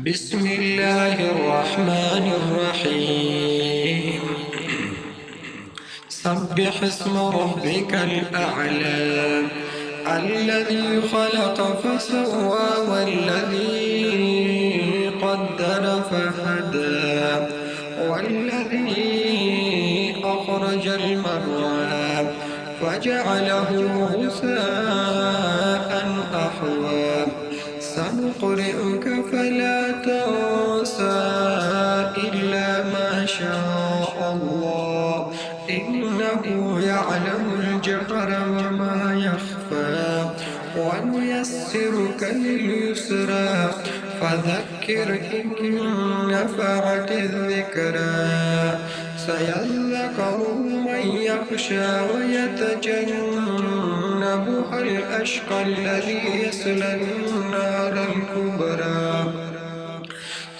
بسم الله الرحمن الرحيم سبح اسم ربك الأعلى الذي خلق فسوى والذي قدر فهدى والذي أخرج المرعى فجعله غثاء أحوى سنقرئك فلا تنسى إلا ما شاء الله إنه يعلم الجهر وما يخفى ونيسرك لليسرى فذكر إن نفعت الذكرى سيذكر من يخشى ويتجنبها الأشقى الذي يصلى النار الكبرى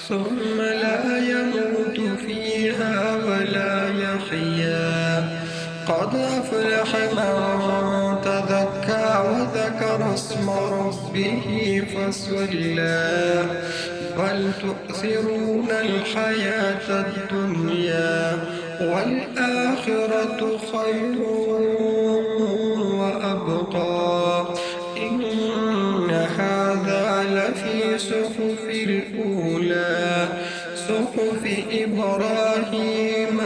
ثم لا يموت فيها ولا يحيا قد أفلح من تذكى وذكر اسم ربه فصلى بل تؤثرون الحياة الدنيا والآخرة خير وأبقى إن هذا لفي صحف الأولى صحف إبراهيم